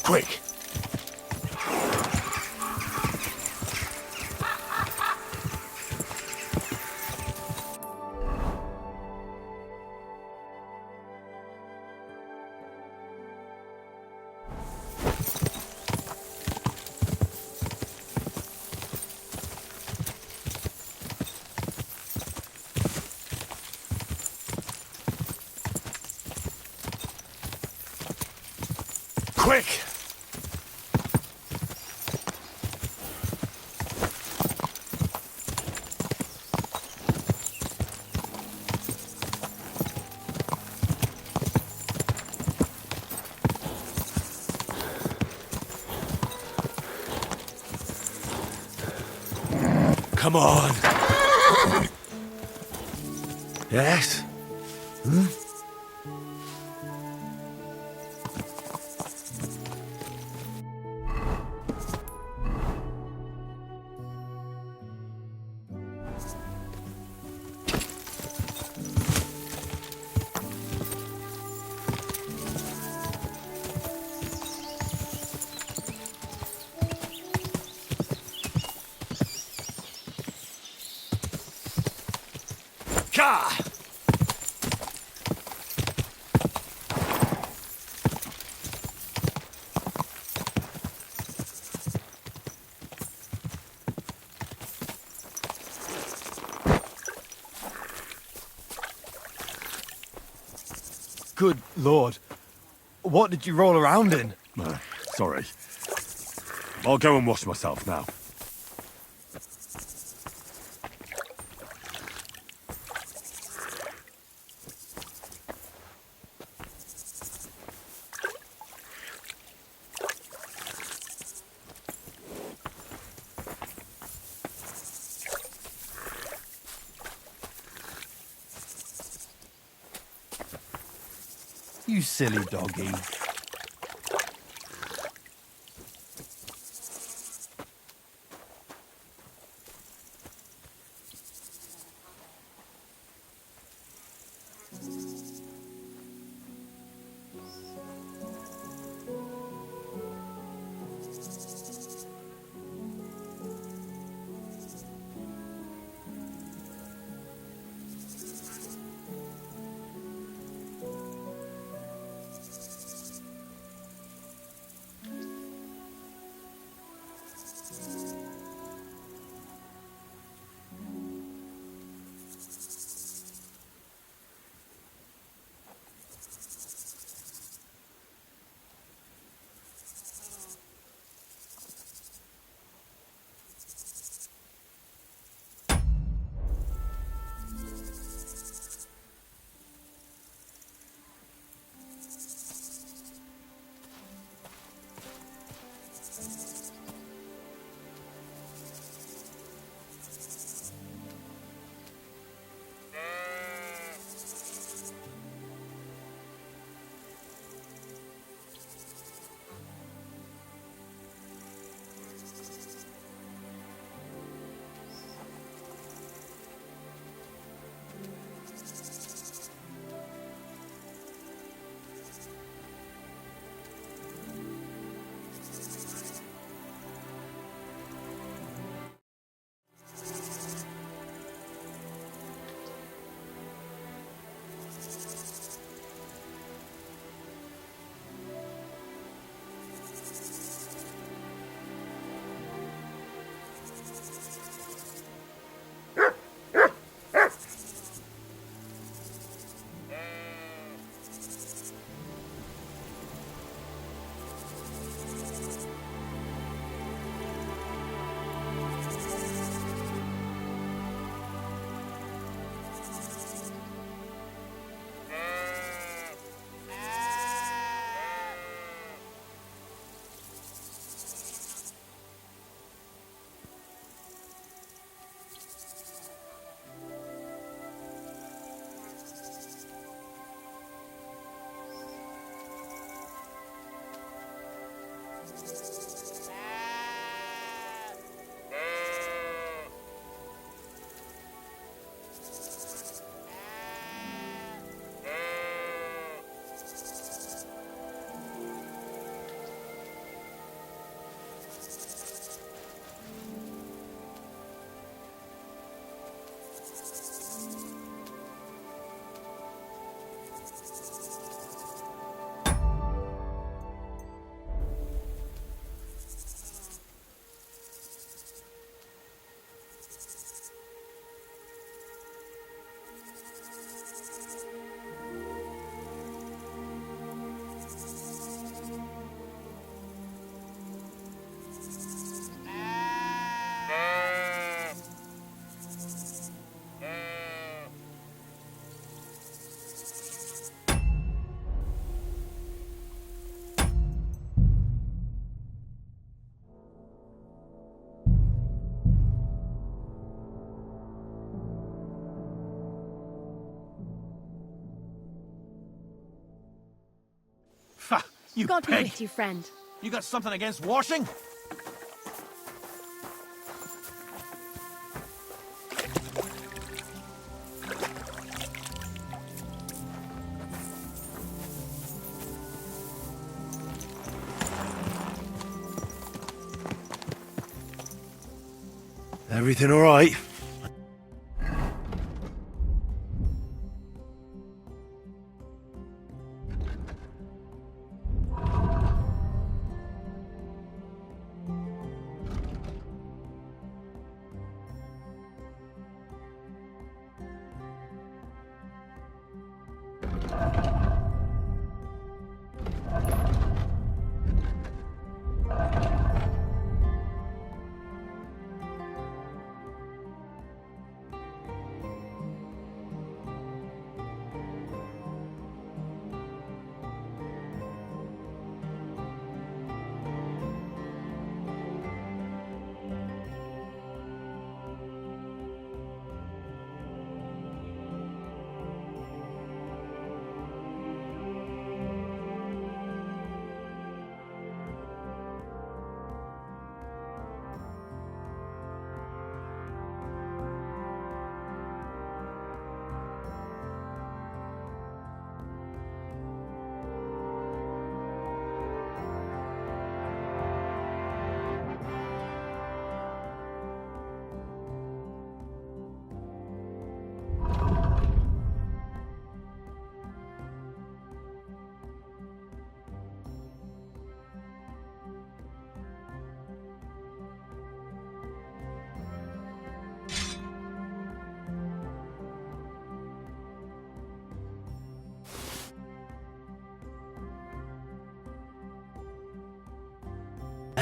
Quick! Quick! Come on! Yes? Hmm? Ka! Good Lord. What did you roll around in? Sorry. I'll go and wash myself now. You silly doggy. You God be pig! with you, friend. You got something against washing? Everything all right?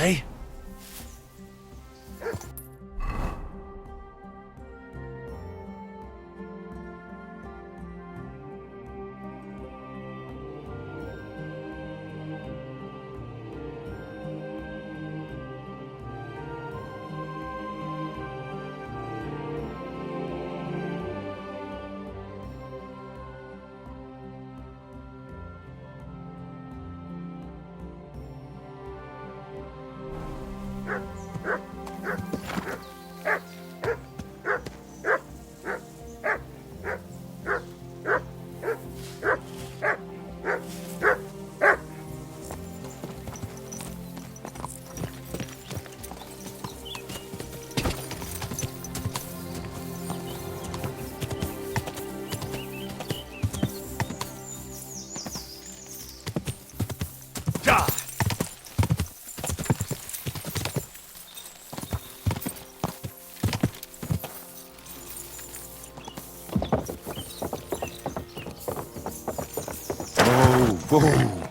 Hey? Whoa.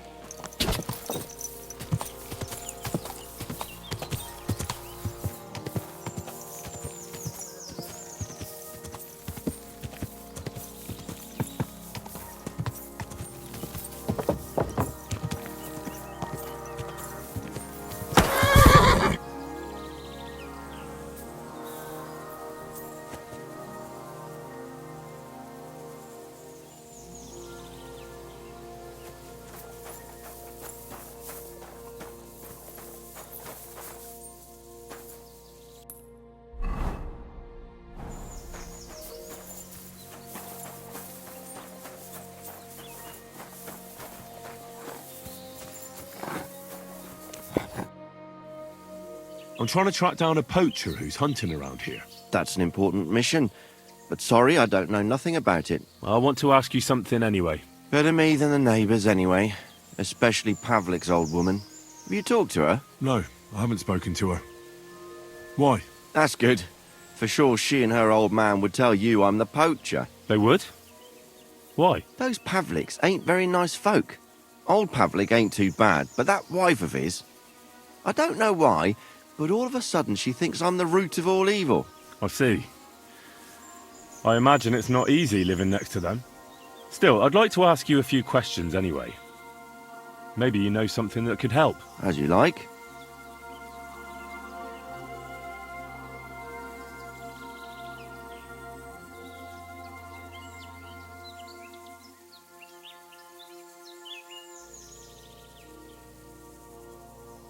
I'm trying to track down a poacher who's hunting around here. That's an important mission. But sorry, I don't know nothing about it. I want to ask you something anyway. Better me than the neighbours anyway. Especially Pavlik's old woman. Have you talked to her? No, I haven't spoken to her. Why? That's good. For sure she and her old man would tell you I'm the poacher. They would? Why? Those Pavliks ain't very nice folk. Old Pavlik ain't too bad, but that wife of his... I don't know why, but all of a sudden she thinks I'm the root of all evil. I see. I imagine it's not easy living next to them. Still, I'd like to ask you a few questions anyway. Maybe you know something that could help. As you like.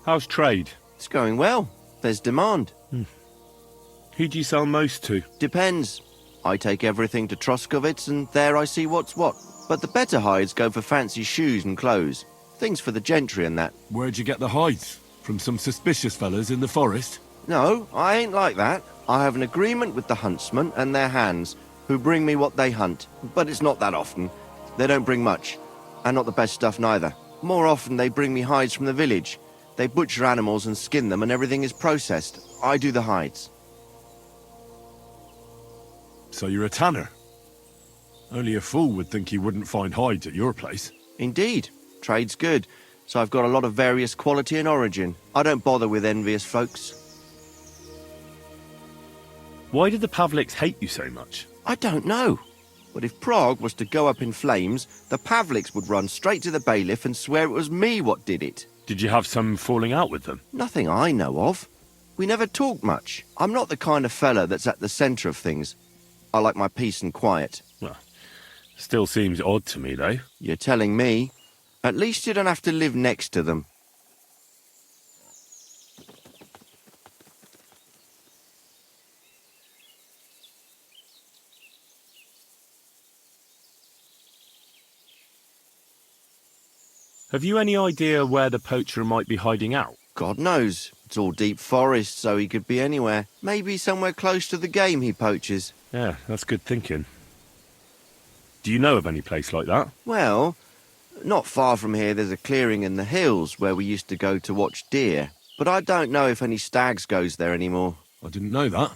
How's trade? It's going well. There's demand. Who do you sell most to? Depends. I take everything to Troskovitz and there I see what's what. But the better hides go for fancy shoes and clothes. Things for the gentry and that. Where'd you get the hides? From some suspicious fellas in the forest? No, I ain't like that. I have an agreement with the huntsmen and their hands, who bring me what they hunt. But it's not that often. They don't bring much. And not the best stuff neither. More often they bring me hides from the village. They butcher animals and skin them and everything is processed. I do the hides. So you're a tanner? Only a fool would think you wouldn't find hides at your place. Indeed. Trade's good. So I've got a lot of various quality and origin. I don't bother with envious folks. Why did the Pavliks hate you so much? I don't know. But if Prague was to go up in flames, the Pavliks would run straight to the bailiff and swear it was me what did it. Did you have some falling out with them? Nothing I know of. We never talk much. I'm not the kind of fella that's at the centre of things. I like my peace and quiet. Well, still seems odd to me, though. You're telling me? At least you don't have to live next to them. Have you any idea where the poacher might be hiding out? God knows. It's all deep forest, so he could be anywhere. Maybe somewhere close to the game he poaches. Yeah, that's good thinking. Do you know of any place like that? Well, not far from here there's a clearing in the hills where we used to go to watch deer. But I don't know if any stags goes there anymore. I didn't know that.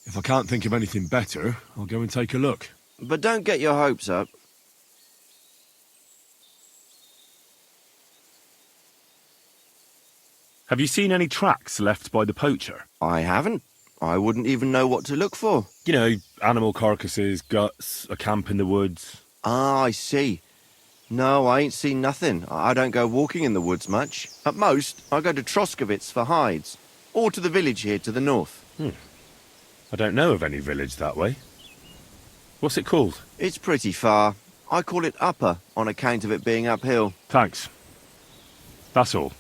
If I can't think of anything better, I'll go and take a look. But don't get your hopes up. Have you seen any tracks left by the poacher? I haven't. I wouldn't even know what to look for. You know, animal carcasses, guts, a camp in the woods. Ah, I see. No, I ain't seen nothing. I don't go walking in the woods much. At most, I go to Troskovitz for hides. Or to the village here to the north. I don't know of any village that way. What's it called? It's pretty far. I call it Upper on account of it being uphill. Thanks. That's all.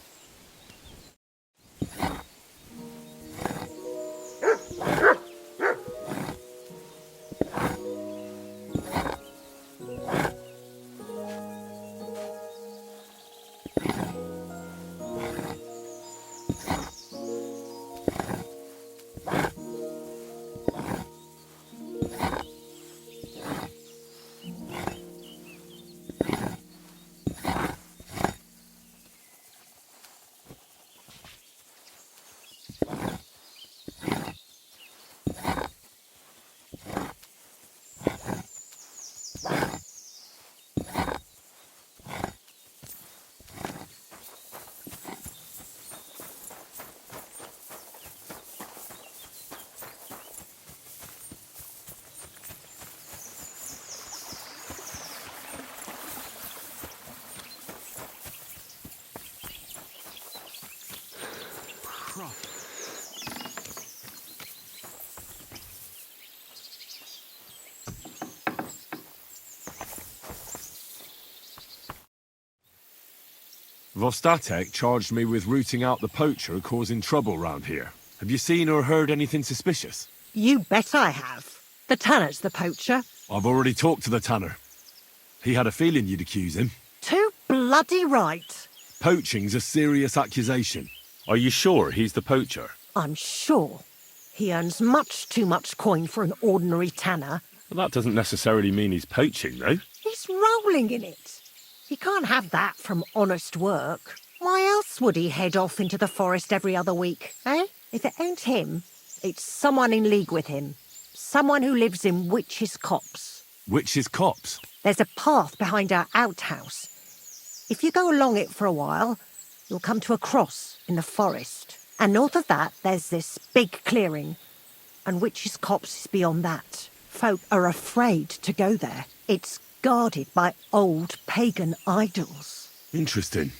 Vostatek charged me with rooting out the poacher causing trouble round here. Have you seen or heard anything suspicious? You bet I have. The tanner's the poacher. I've already talked to the tanner. He had a feeling you'd accuse him. Too bloody right. Poaching's a serious accusation. Are you sure he's the poacher? I'm sure. He earns much too much coin for an ordinary tanner. Well, that doesn't necessarily mean he's poaching, though. He's rolling in it. He can't have that from honest work. Why else would he head off into the forest every other week, eh? If it ain't him, it's someone in league with him. Someone who lives in Witch's Copse. Witch's Copse? There's a path behind our outhouse. If you go along it for a while, you'll come to a cross in the forest. And north of that, there's this big clearing. And Witch's Copse is beyond that. Folk are afraid to go there. It's guarded by old pagan idols. Interesting.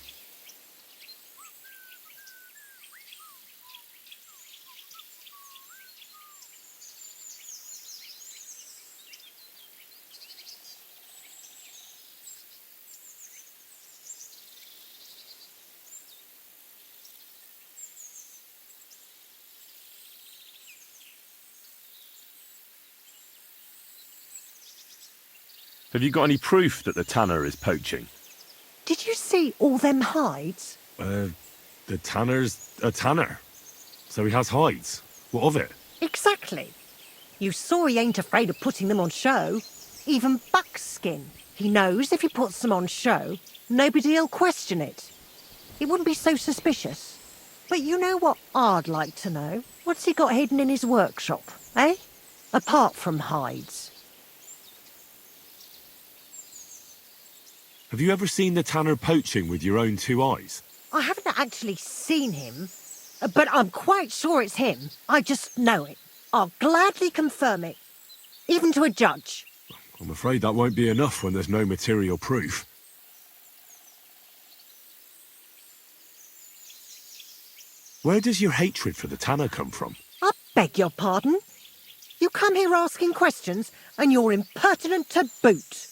Have you got any proof that the tanner is poaching? Did you see all them hides? The tanner's a tanner. So he has hides. What of it? Exactly. You saw he ain't afraid of putting them on show. Even buckskin. He knows if he puts them on show, nobody'll question it. It wouldn't be so suspicious. But you know what I'd like to know? What's he got hidden in his workshop, eh? Apart from hides. Have you ever seen the tanner poaching with your own two eyes? I haven't actually seen him, but I'm quite sure it's him. I just know it. I'll gladly confirm it, even to a judge. I'm afraid that won't be enough when there's no material proof. Where does your hatred for the tanner come from? I beg your pardon? You come here asking questions, and you're impertinent to boot.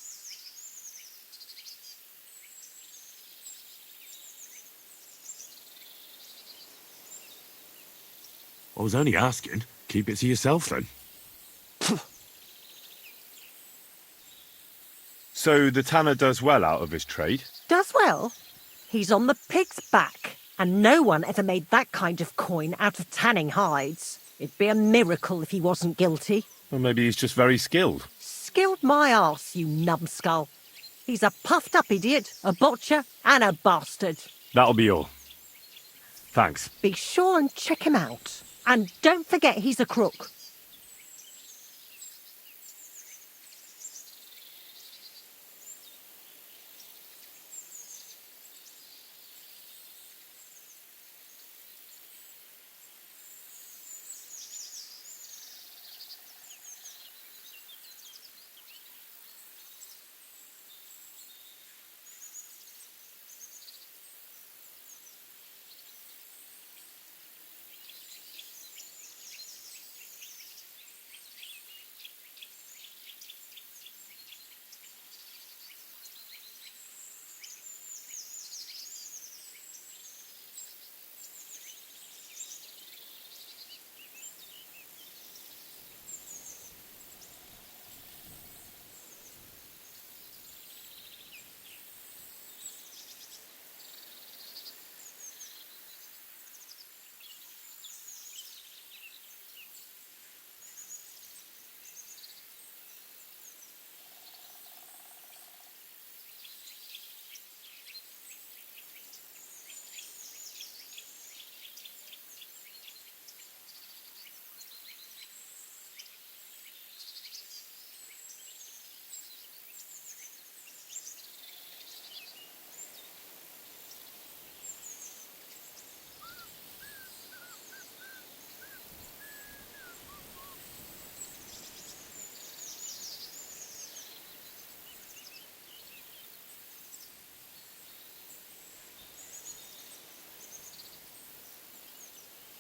I was only asking. Keep it to yourself, then. So the tanner does well out of his trade? Does well. He's on the pig's back, and no one ever made that kind of coin out of tanning hides. It'd be a miracle if he wasn't guilty. Or maybe he's just very skilled. Skilled my arse, you numbskull. He's a puffed-up idiot, a botcher, and a bastard. That'll be all. Thanks. Be sure and check him out. And don't forget he's a crook.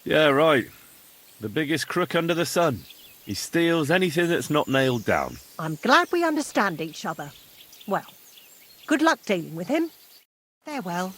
Yeah, right. The biggest crook under the sun. He steals anything that's not nailed down. I'm glad we understand each other. Well, good luck dealing with him. Farewell.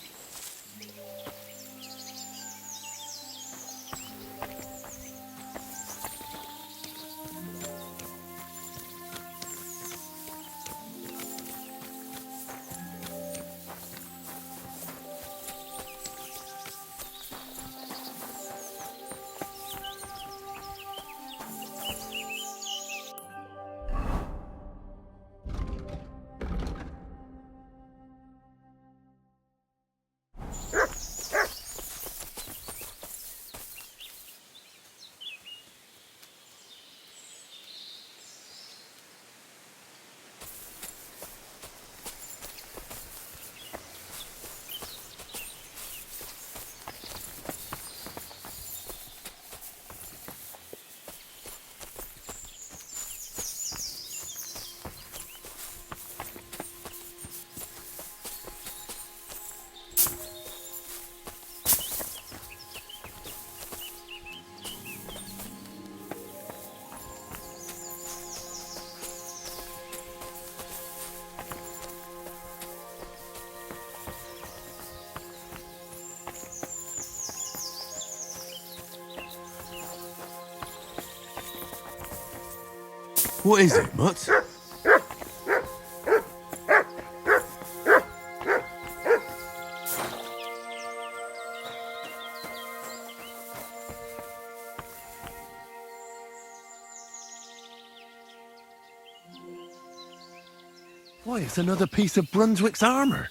What is it, Mutt? Why, it's another piece of Brunswick's armour.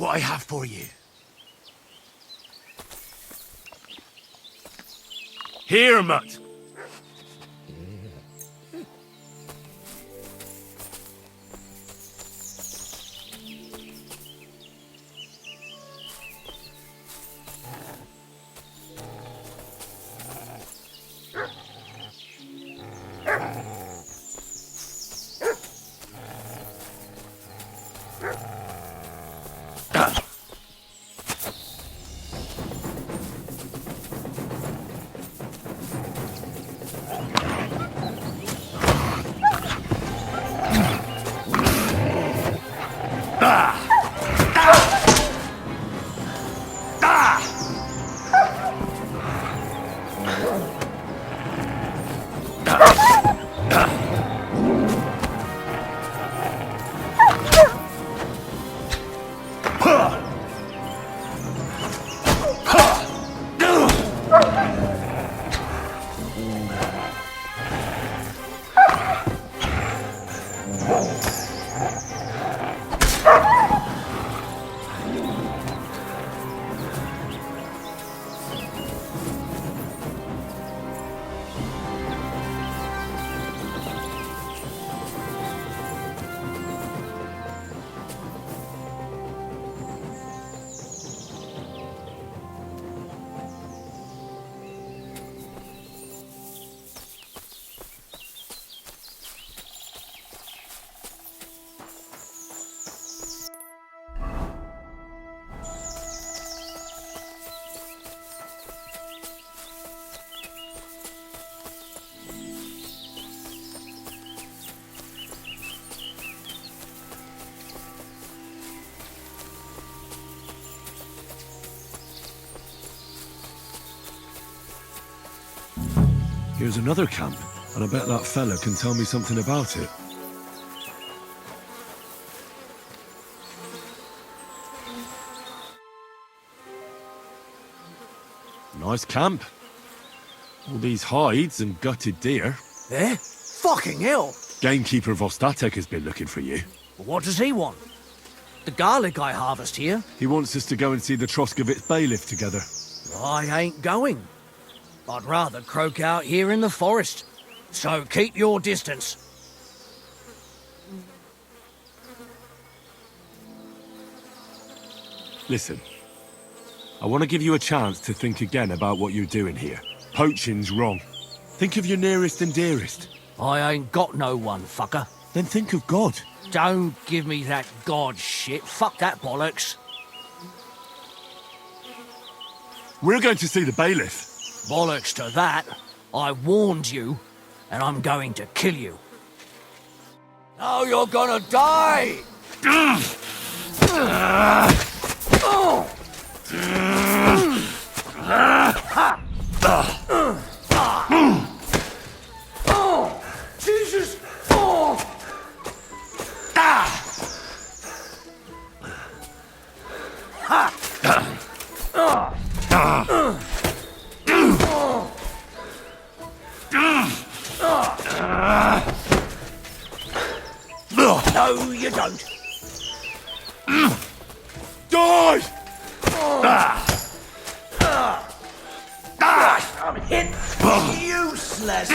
what I have for you. Here, mutt. Here's another camp, and I bet that fella can tell me something about it. Nice camp. All these hides and gutted deer. Eh? Fucking hell! Gamekeeper Vostatek has been looking for you. What does he want? The garlic I harvest here? He wants us to go and see the Troskovitz bailiff together. I ain't going. I'd rather croak out here in the forest. So keep your distance. Listen, I want to give you a chance to think again about what you're doing here. Poaching's wrong. Think of your nearest and dearest. I ain't got no one, fucker. Then think of God. Don't give me that god shit. Fuck that bollocks. We're going to see the bailiff. Bollocks to that. I warned you, and I'm going to kill you. Now you're gonna die! Jesus! No, you don't. Die! I'm hit. Useless.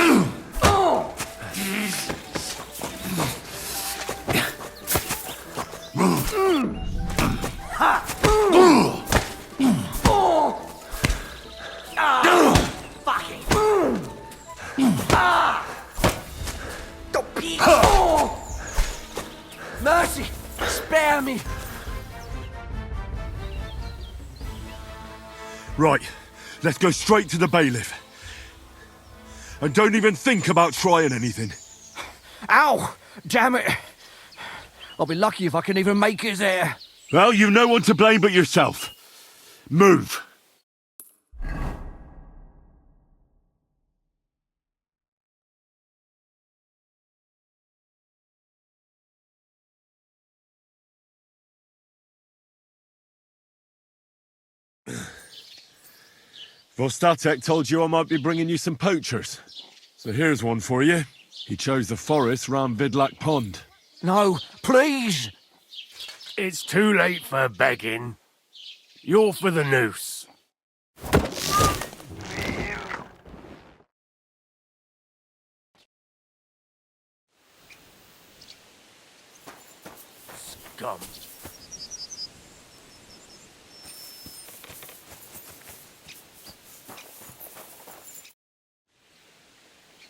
Fucking. Mercy! Spare me! Right, let's go straight to the bailiff. And don't even think about trying anything. Ow! Damn it! I'll be lucky if I can even make it there. Well, you've no one to blame but yourself. Move. Vostatek told you I might be bringing you some poachers. So here's one for you. He chose the forest round Vidlak Pond. No, please! It's too late for begging. You're for the noose. Scum.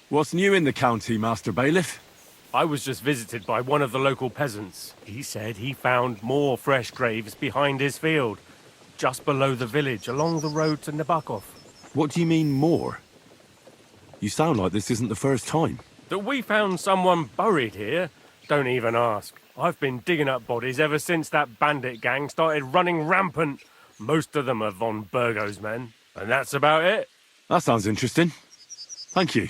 What's new in the county, Master Bailiff? I was just visited by one of the local peasants. He said he found more fresh graves behind his field, just below the village, along the road to Nabokov. What do you mean, more? You sound like this isn't the first time. That we found someone buried here? Don't even ask. I've been digging up bodies ever since that bandit gang started running rampant. Most of them are von Burgo's men, and that's about it. That sounds interesting. Thank you.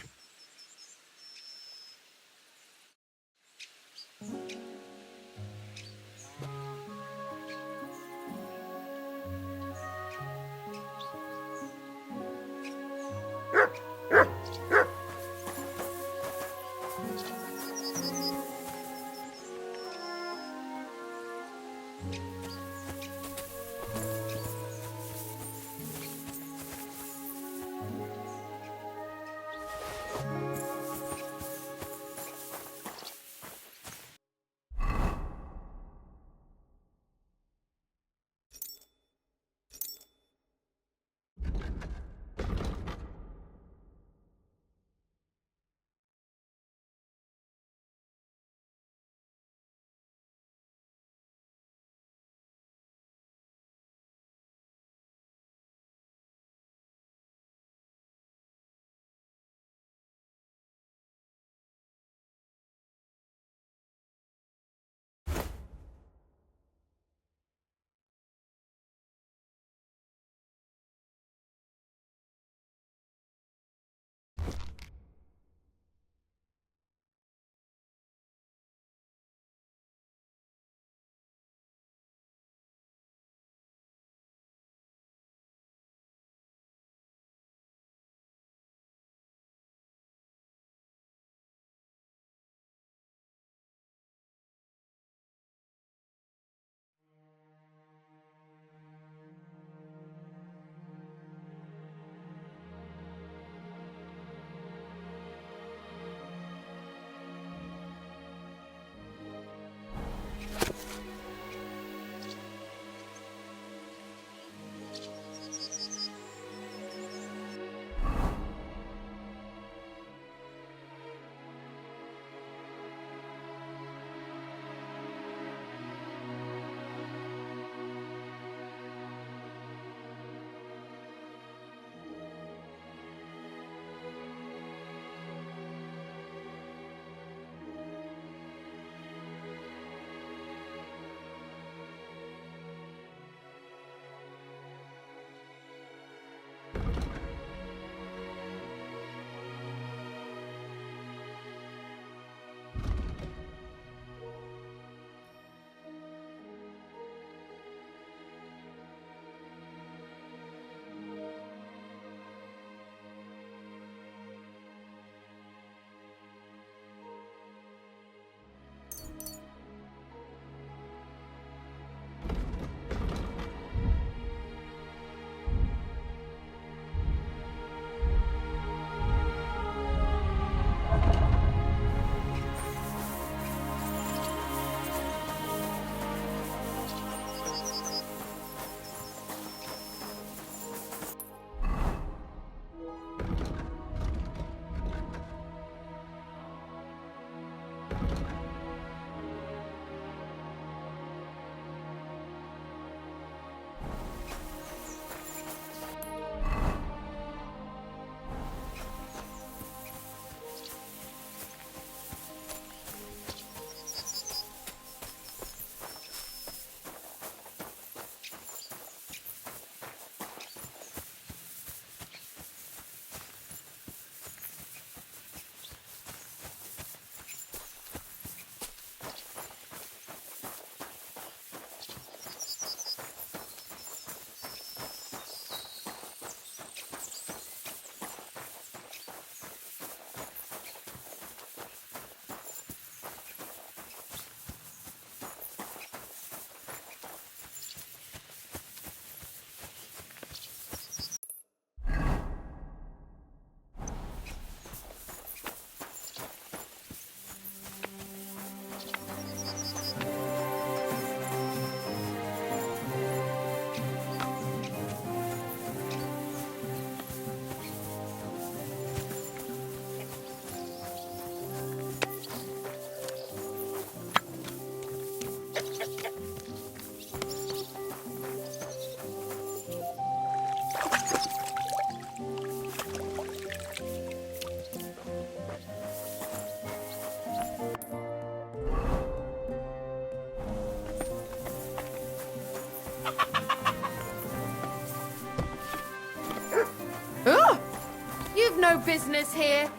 business here.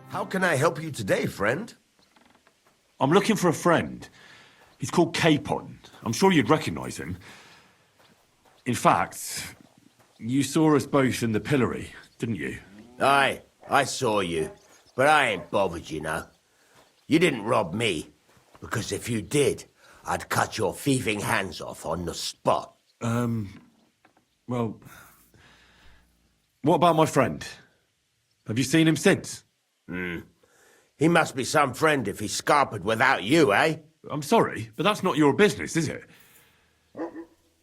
How can I help you today, friend? I'm looking for a friend. He's called Capon. I'm sure you'd recognize him. In fact, you saw us both in the pillory, didn't you? Aye, I saw you, but I ain't bothered, you know. You didn't rob me, because if you did, I'd cut your thieving hands off on the spot. Well, what about my friend? Have you seen him since? He must be some friend if he's scarpered without you, eh? I'm sorry, but that's not your business, is it?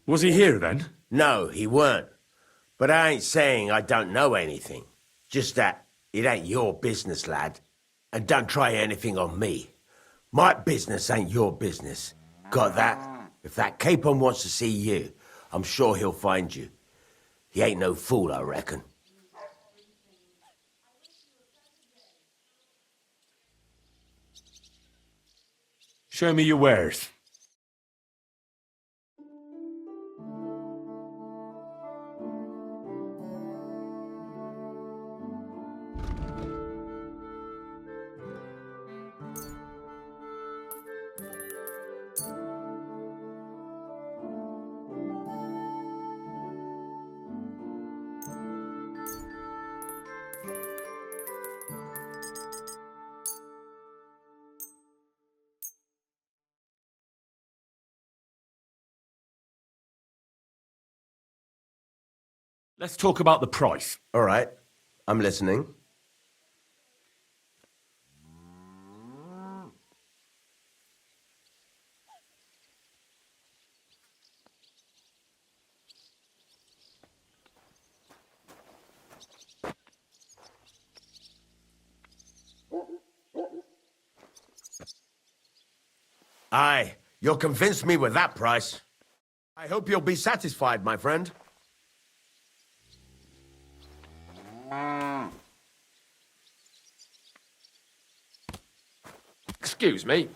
Was he here then? No, he weren't. But I ain't saying I don't know anything. Just that it ain't your business, lad. And don't try anything on me. My business ain't your business. Got that? If that Capon wants to see you, I'm sure he'll find you. He ain't no fool, I reckon. Show me your wares. Let's talk about the price. All right, I'm listening. Aye, you'll convince me with that price. I hope you'll be satisfied, my friend. Excuse me.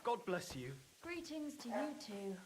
God bless you. Greetings to you too.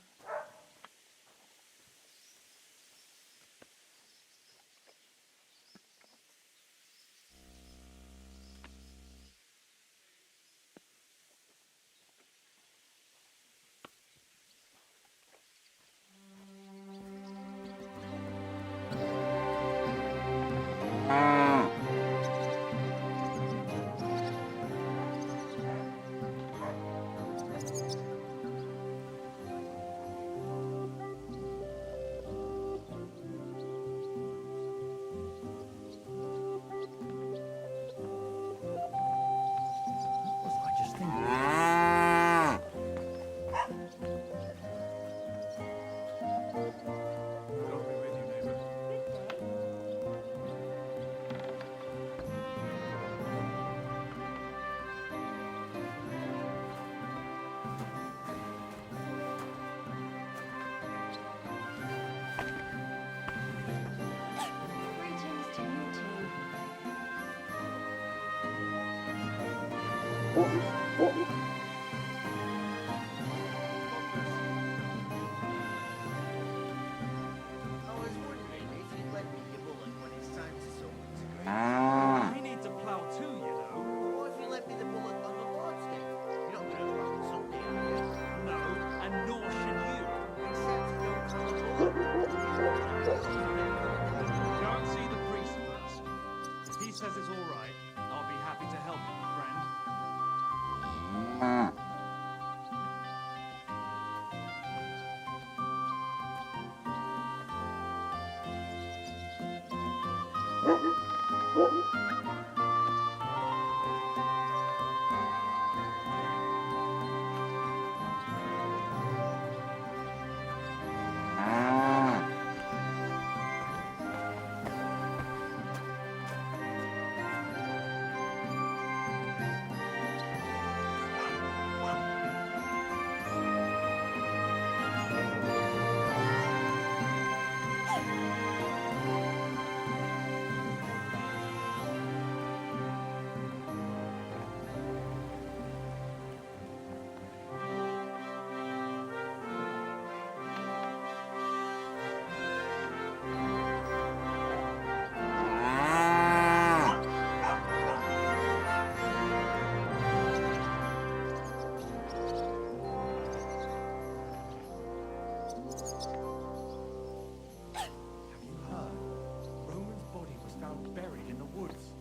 Roman's body was found buried in the woods.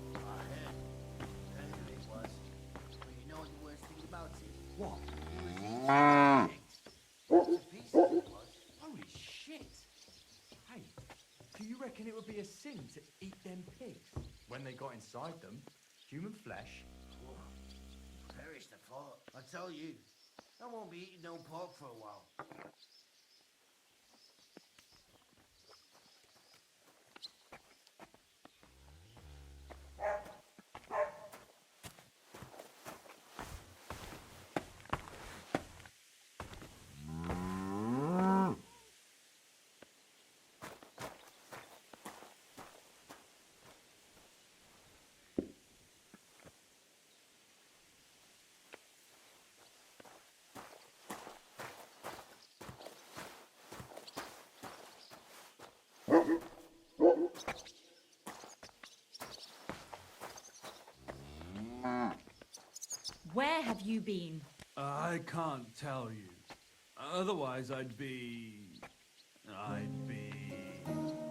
It was. But you know the worst thing about it? What? Holy shit! Hey, do you reckon it would be a sin to eat them pigs when they got inside them? Human flesh? Perish the thought. I tell you, I won't be eating no pork for a while. Where have you been? I can't tell you. Otherwise, I'd be...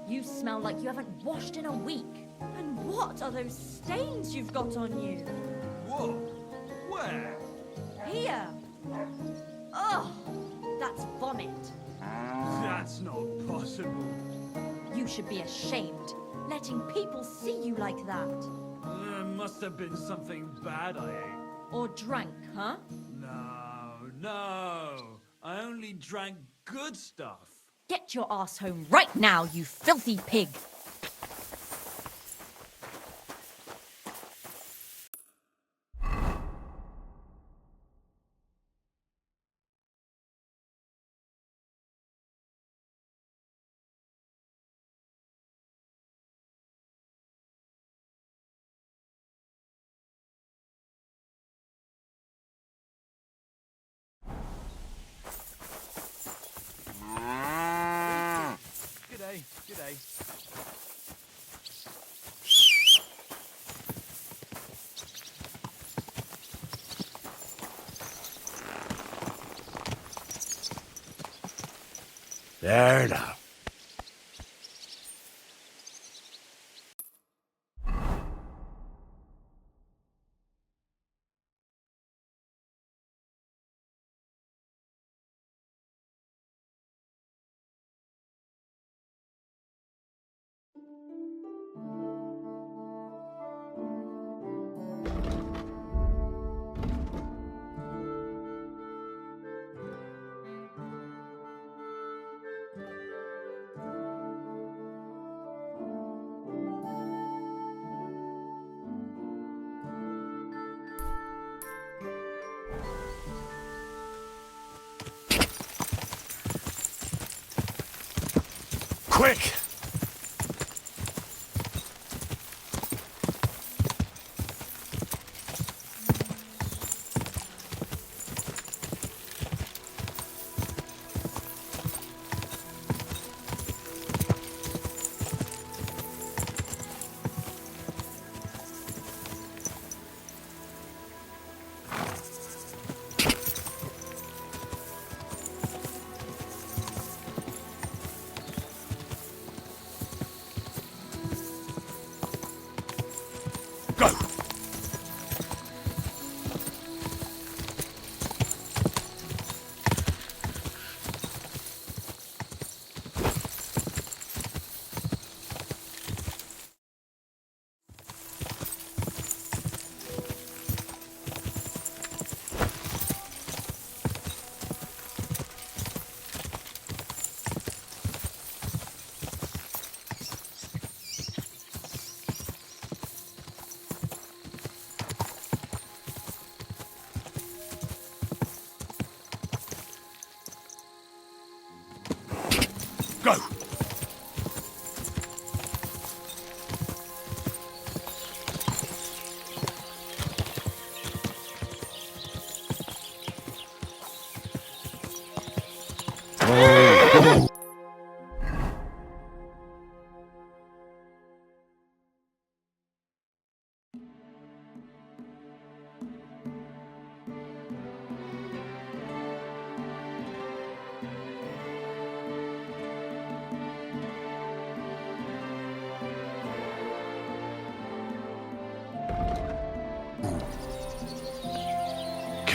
You smell like you haven't washed in a week. And what are those stains you've got on you? Whoa! Where? Here. Oh, that's vomit. That's not possible. You should be ashamed, letting people see you like that. There must have been something bad I ate. Or drank, huh? No. I only drank good stuff. Get your ass home right now, you filthy pig! G'day, g'day. There now. Quick!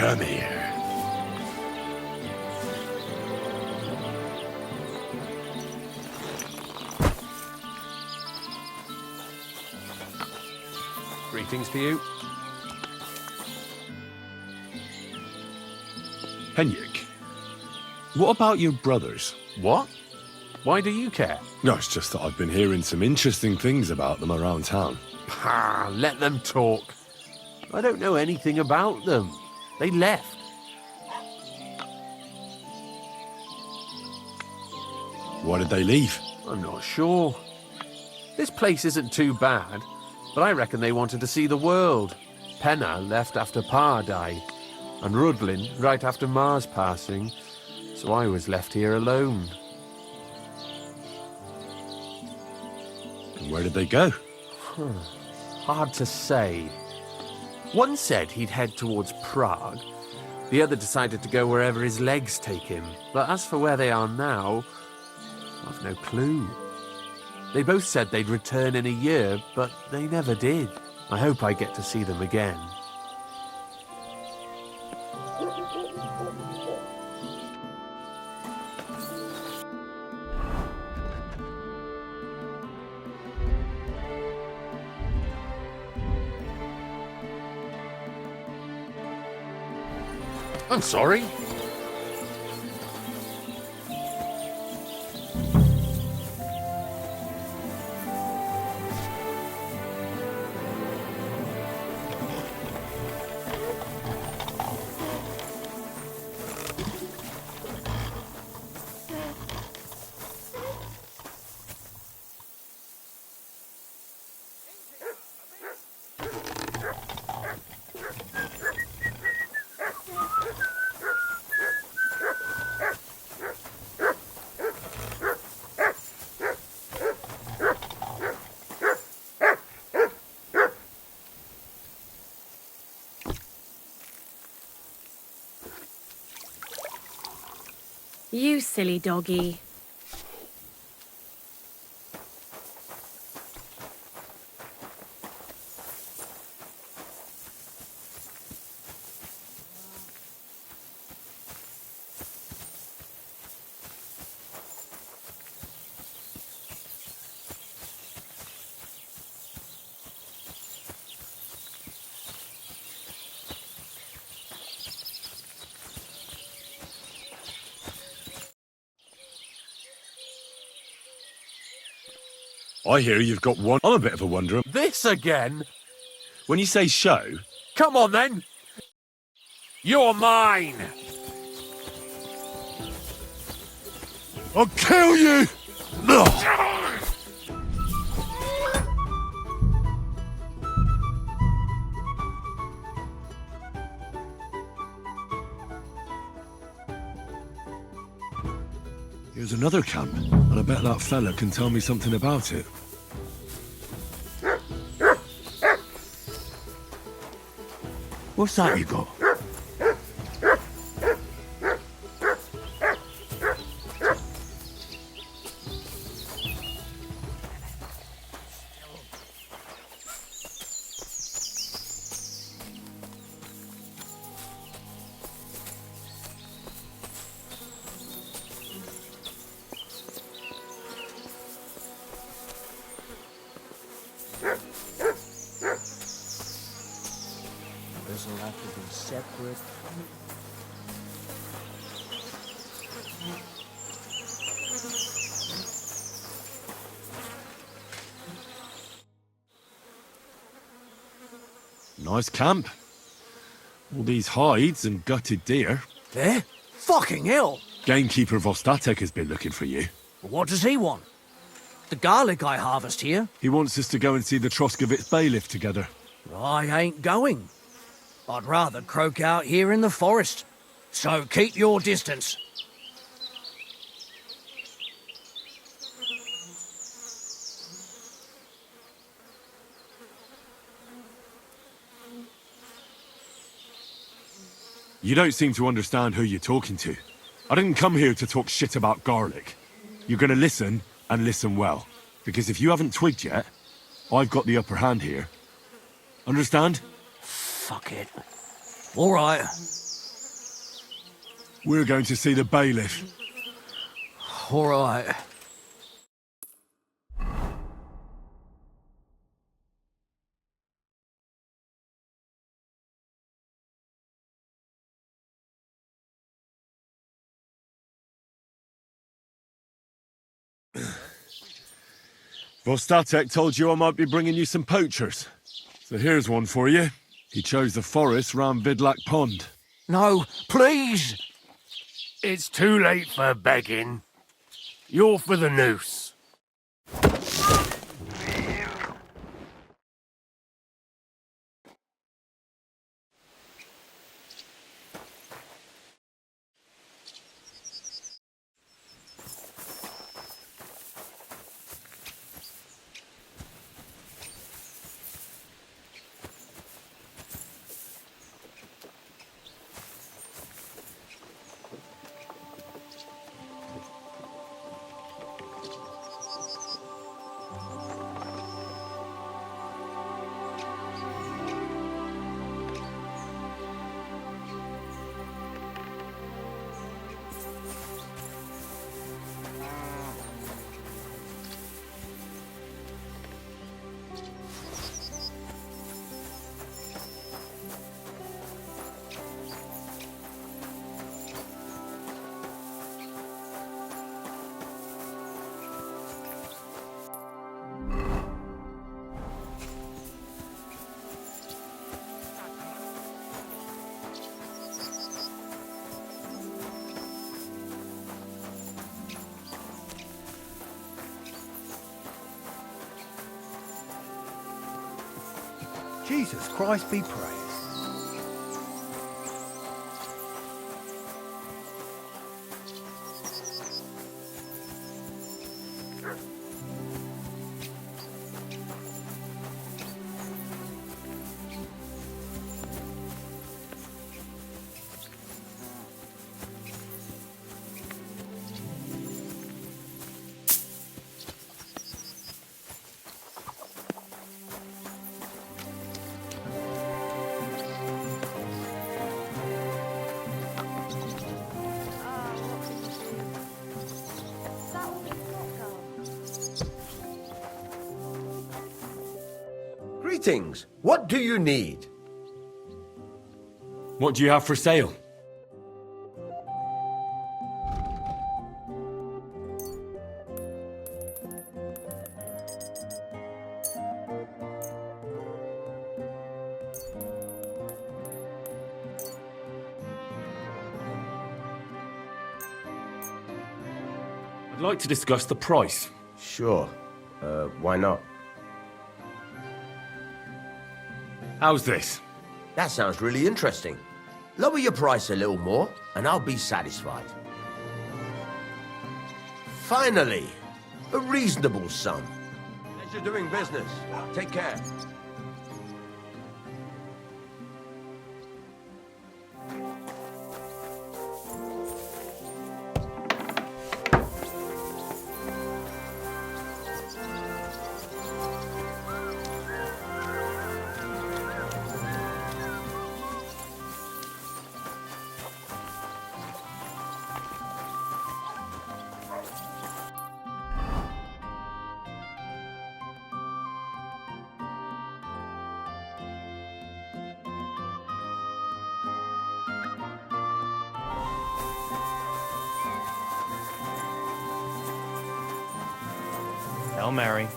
Come here. Greetings to you. Henrik, what about your brothers? What? Why do you care? No, it's just that I've been hearing some interesting things about them around town. Ah, let them talk. I don't know anything about them. They left. Why did they leave? I'm not sure. This place isn't too bad, but I reckon they wanted to see the world. Penna left after Pa died, and Rudlin right after Ma's passing, so I was left here alone. And where did they go? Hard to say. One said he'd head towards Prague. The other decided to go wherever his legs take him. But as for where they are now, I've no clue. They both said they'd return in a year, but they never did. I hope I get to see them again. I'm sorry. You silly doggy. I hear you've got one. I'm a bit of a wanderer. This again? When you say show, Come on then! You're mine! I'll kill you! Here's another camp, and I bet that fella can tell me something about it. What's that you got? This'll have to be separate. Nice camp. All these hides and gutted deer. There? Fucking hell! Gamekeeper Vostatek has been looking for you. What does he want? The garlic I harvest here? He wants us to go and see the Troskovitz bailiff together. I ain't going. I'd rather croak out here in the forest. So keep your distance. You don't seem to understand who you're talking to. I didn't come here to talk shit about garlic. You're gonna listen, and listen well. Because if you haven't twigged yet, I've got the upper hand here. Understand? Fuck it. All right. We're going to see the bailiff. All right. Vostatek told you I might be bringing you some poachers. So here's one for you. He chose the forest round Vidlak Pond. No, please! It's too late for begging. You're for the noose. Jesus Christ be praised. Greetings. What do you need? What do you have for sale? I'd like to discuss the price. Sure. Why not? How's this? That sounds really interesting. Lower your price a little more, and I'll be satisfied. Finally, a reasonable sum. As you're doing business, take care. Hail Mary.